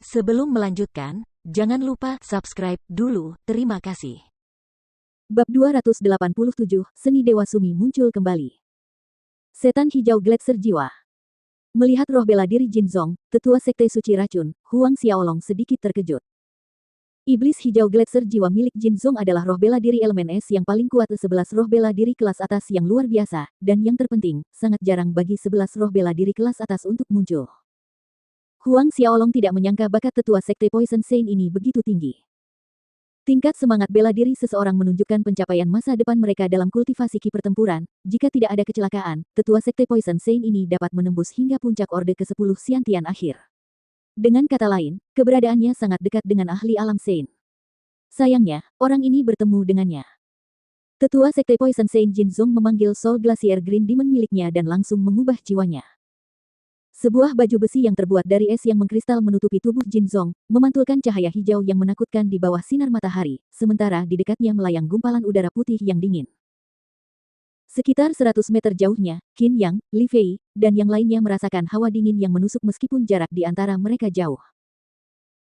Sebelum melanjutkan, jangan lupa subscribe dulu. Terima kasih. Bab 287, Seni Dewa Sumi muncul kembali. Setan Hijau Gletser Jiwa. Melihat roh bela diri Jin Zong, tetua sekte suci racun, Huang Xiaolong sedikit terkejut. Iblis Hijau Gletser Jiwa milik Jin Zong adalah roh bela diri elemen es yang paling kuat 11 roh bela diri kelas atas yang luar biasa, dan yang terpenting, sangat jarang bagi 11 roh bela diri kelas atas untuk muncul. Huang Xiaolong tidak menyangka bakat tetua sekte Poison Saint ini begitu tinggi. Tingkat semangat bela diri seseorang menunjukkan pencapaian masa depan mereka dalam kultivasi ki pertempuran. Jika tidak ada kecelakaan, tetua sekte Poison Saint ini dapat menembus hingga puncak orde ke-10 Xiantian akhir. Dengan kata lain, keberadaannya sangat dekat dengan ahli alam Saint. Sayangnya, orang ini bertemu dengannya. Tetua sekte Poison Saint Jin Zong memanggil Soul Glacier Green Demon miliknya dan langsung mengubah jiwanya. Sebuah baju besi yang terbuat dari es yang mengkristal menutupi tubuh Jin Zong, memantulkan cahaya hijau yang menakutkan di bawah sinar matahari, sementara di dekatnya melayang gumpalan udara putih yang dingin. Sekitar 100 meter jauhnya, Qin Yang, Li Fei, dan yang lainnya merasakan hawa dingin yang menusuk meskipun jarak di antara mereka jauh.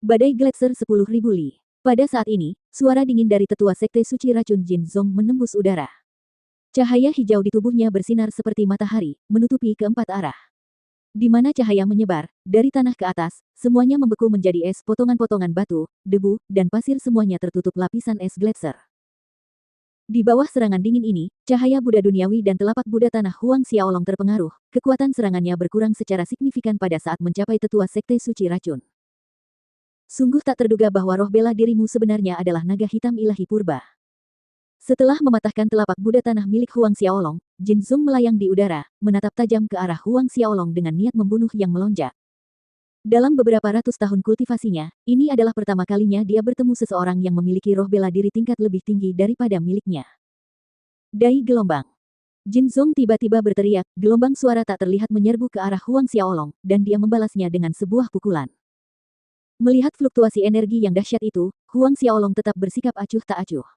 Badai Gletser 10.000 li. Pada saat ini, suara dingin dari tetua sekte suci racun Jin Zong menembus udara. Cahaya hijau di tubuhnya bersinar seperti matahari, menutupi keempat arah. Di mana cahaya menyebar, dari tanah ke atas, semuanya membeku menjadi es, potongan-potongan batu, debu, dan pasir semuanya tertutup lapisan es Gletser. Di bawah serangan dingin ini, cahaya Buddha duniawi dan telapak Buddha tanah Huang Xiaolong terpengaruh, kekuatan serangannya berkurang secara signifikan pada saat mencapai tetua sekte suci racun. Sungguh tak terduga bahwa roh bela dirimu sebenarnya adalah naga hitam ilahi purba. Setelah mematahkan telapak Buddha tanah milik Huang Xiaolong, Jin Zong melayang di udara, menatap tajam ke arah Huang Xiaolong dengan niat membunuh yang melonjak. Dalam beberapa ratus tahun kultivasinya, ini adalah pertama kalinya dia bertemu seseorang yang memiliki roh bela diri tingkat lebih tinggi daripada miliknya. Dai gelombang. Jin Zong tiba-tiba berteriak, gelombang suara tak terlihat menyerbu ke arah Huang Xiaolong, dan dia membalasnya dengan sebuah pukulan. Melihat fluktuasi energi yang dahsyat itu, Huang Xiaolong tetap bersikap acuh tak acuh.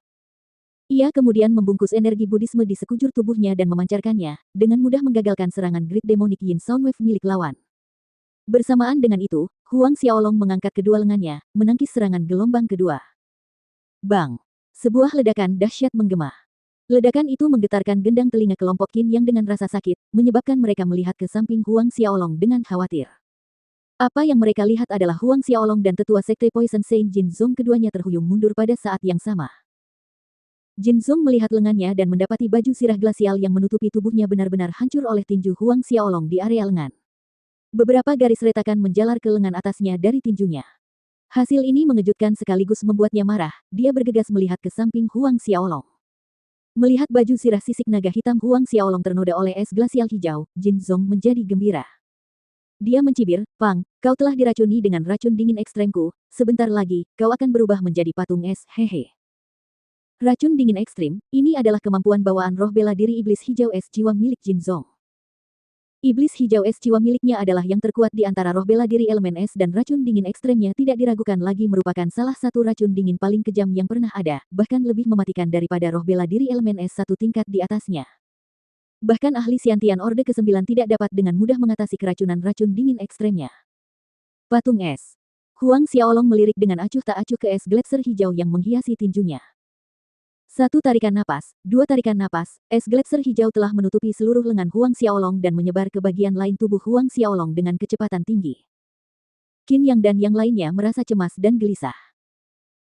Ia kemudian membungkus energi Buddhisme di sekujur tubuhnya dan memancarkannya, dengan mudah menggagalkan serangan Great Demonic Yin Soundwave milik lawan. Bersamaan dengan itu, Huang Xiaolong mengangkat kedua lengannya, menangkis serangan gelombang kedua. Bang! Sebuah ledakan dahsyat menggema. Ledakan itu menggetarkan gendang telinga kelompok Qin yang dengan rasa sakit, menyebabkan mereka melihat ke samping Huang Xiaolong dengan khawatir. Apa yang mereka lihat adalah Huang Xiaolong dan tetua sekte Poison Saint Jin Zong keduanya terhuyung mundur pada saat yang sama. Jin Zong melihat lengannya dan mendapati baju sirah glasial yang menutupi tubuhnya benar-benar hancur oleh tinju Huang Xiaolong di area lengan. Beberapa garis retakan menjalar ke lengan atasnya dari tinjunya. Hasil ini mengejutkan sekaligus membuatnya marah, dia bergegas melihat ke samping Huang Xiaolong. Melihat baju sirah sisik naga hitam Huang Xiaolong ternoda oleh es glasial hijau, Jin Zong menjadi gembira. Dia mencibir, Pang, kau telah diracuni dengan racun dingin ekstremku, sebentar lagi, kau akan berubah menjadi patung es, hehe. Racun dingin ekstrim, ini adalah kemampuan bawaan roh bela diri iblis hijau es jiwa milik Jin Zong. Iblis hijau es jiwa miliknya adalah yang terkuat di antara roh bela diri elemen es dan racun dingin ekstremnya tidak diragukan lagi merupakan salah satu racun dingin paling kejam yang pernah ada, bahkan lebih mematikan daripada roh bela diri elemen es satu tingkat di atasnya. Bahkan ahli Xiantian Orde ke-9 tidak dapat dengan mudah mengatasi keracunan racun dingin ekstremnya. Patung es. Huang Xiaolong melirik dengan acuh tak acuh ke es Gletser hijau yang menghiasi tinjunya. Satu tarikan napas, dua tarikan napas, es Gletser hijau telah menutupi seluruh lengan Huang Xiaolong dan menyebar ke bagian lain tubuh Huang Xiaolong dengan kecepatan tinggi. Qin Yang dan yang lainnya merasa cemas dan gelisah.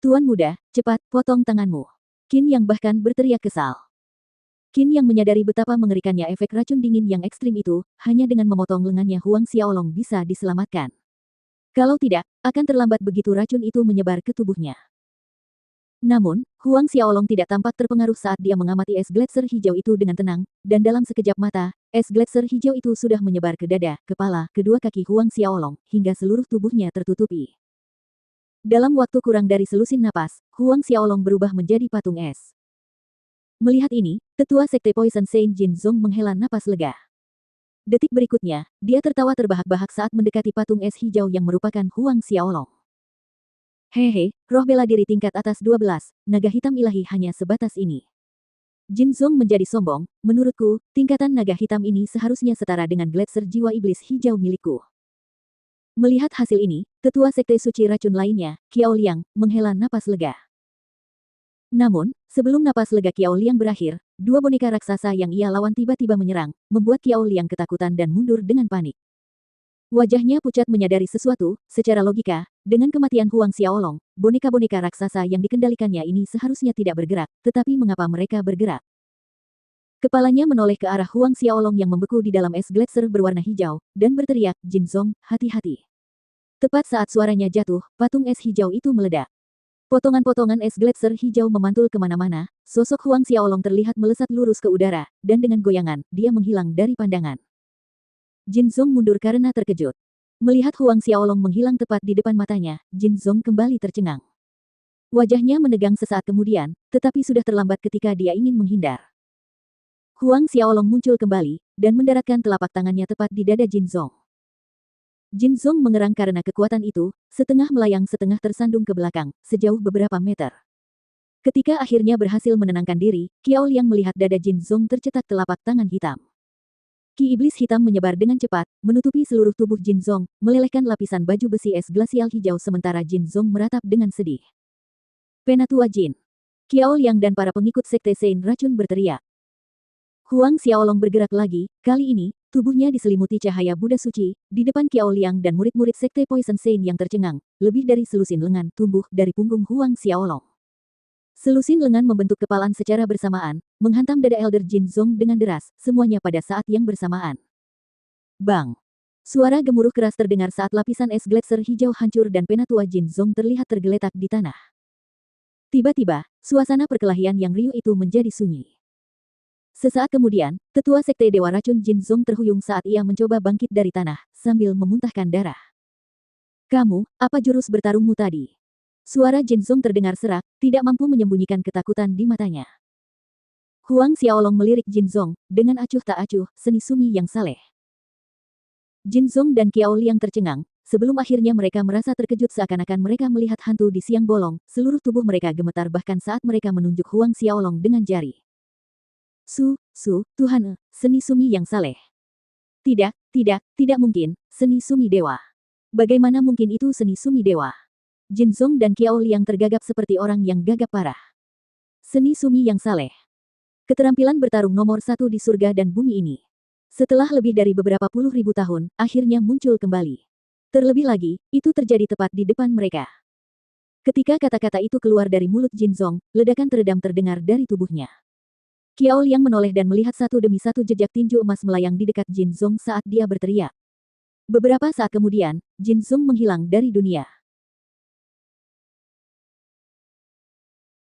Tuan muda, cepat, potong tanganmu. Qin Yang bahkan berteriak kesal. Qin Yang menyadari betapa mengerikannya efek racun dingin yang ekstrim itu, hanya dengan memotong lengannya Huang Xiaolong bisa diselamatkan. Kalau tidak, akan terlambat begitu racun itu menyebar ke tubuhnya. Namun, Huang Xiaolong tidak tampak terpengaruh saat dia mengamati es Gletser hijau itu dengan tenang, dan dalam sekejap mata, es Gletser hijau itu sudah menyebar ke dada, kepala, kedua kaki Huang Xiaolong, hingga seluruh tubuhnya tertutupi. Dalam waktu kurang dari selusin napas, Huang Xiaolong berubah menjadi patung es. Melihat ini, tetua sekte Poison Saint Jin Zong menghela napas lega. Detik berikutnya, dia tertawa terbahak-bahak saat mendekati patung es hijau yang merupakan Huang Xiaolong. Hehe, roh bela diri tingkat atas 12, naga hitam ilahi hanya sebatas ini. Jin Zong menjadi sombong, menurutku, tingkatan naga hitam ini seharusnya setara dengan Gletser jiwa iblis hijau milikku. Melihat hasil ini, tetua sekte suci racun lainnya, Qiao Liang, menghela napas lega. Namun, sebelum napas lega Qiao Liang berakhir, dua boneka raksasa yang ia lawan tiba-tiba menyerang, membuat Qiao Liang ketakutan dan mundur dengan panik. Wajahnya pucat menyadari sesuatu, secara logika, dengan kematian Huang Xiaolong, boneka-boneka raksasa yang dikendalikannya ini seharusnya tidak bergerak, tetapi mengapa mereka bergerak? Kepalanya menoleh ke arah Huang Xiaolong yang membeku di dalam es gletser berwarna hijau, dan berteriak, "Jin Zong, hati-hati." Tepat saat suaranya jatuh, patung es hijau itu meledak. Potongan-potongan es gletser hijau memantul kemana-mana, sosok Huang Xiaolong terlihat melesat lurus ke udara, dan dengan goyangan, dia menghilang dari pandangan. Jin Zong mundur karena terkejut. Melihat Huang Xiaolong menghilang tepat di depan matanya, Jin Zong kembali tercengang. Wajahnya menegang sesaat kemudian, tetapi sudah terlambat ketika dia ingin menghindar. Huang Xiaolong muncul kembali, dan mendaratkan telapak tangannya tepat di dada Jin Zong. Jin Zong mengerang karena kekuatan itu, setengah melayang setengah tersandung ke belakang, sejauh beberapa meter. Ketika akhirnya berhasil menenangkan diri, Qiao Liang melihat dada Jin Zong tercetak telapak tangan hitam. Ki iblis hitam menyebar dengan cepat, menutupi seluruh tubuh Jin Zong, melelehkan lapisan baju besi es glasial hijau sementara Jin Zong meratap dengan sedih. Penatua Jin. Qiao Liang dan para pengikut sekte Sein Racun berteriak. Huang Xiaolong bergerak lagi, kali ini, tubuhnya diselimuti cahaya Buddha suci, di depan Qiao Liang dan murid-murid sekte Poison Sein yang tercengang, lebih dari selusin lengan tumbuh dari punggung Huang Xiaolong. Selusin lengan membentuk kepalan secara bersamaan, menghantam dada Elder Jin Zong dengan deras, semuanya pada saat yang bersamaan. Bang! Suara gemuruh keras terdengar saat lapisan es gletser hijau hancur dan penatua Jin Zong terlihat tergeletak di tanah. Tiba-tiba, suasana perkelahian yang riuh itu menjadi sunyi. Sesaat kemudian, tetua sekte Dewa Racun Jin Zong terhuyung saat ia mencoba bangkit dari tanah, sambil memuntahkan darah. "Kamu, apa jurus bertarungmu tadi?" Suara Jin Zong terdengar serak, tidak mampu menyembunyikan ketakutan di matanya. Huang Xiaolong melirik Jin Zong, dengan acuh tak acuh, seni sumi yang saleh. Jin Zong dan Qiao Liang tercengang, sebelum akhirnya mereka merasa terkejut seakan-akan mereka melihat hantu di siang bolong, seluruh tubuh mereka gemetar bahkan saat mereka menunjuk Huang Xiaolong dengan jari. Tuhan, seni sumi yang saleh. Tidak mungkin, seni sumi dewa. Bagaimana mungkin itu seni sumi dewa? Jin Zong dan Qiao Liang tergagap seperti orang yang gagap parah. Seni sumi yang saleh. Keterampilan bertarung nomor satu di surga dan bumi ini. Setelah lebih dari beberapa puluh ribu tahun, akhirnya muncul kembali. Terlebih lagi, itu terjadi tepat di depan mereka. Ketika kata-kata itu keluar dari mulut Jin Zong, ledakan teredam terdengar dari tubuhnya. Qiao Liang menoleh dan melihat satu demi satu jejak tinju emas melayang di dekat Jin Zong saat dia berteriak. Beberapa saat kemudian, Jin Zong menghilang dari dunia.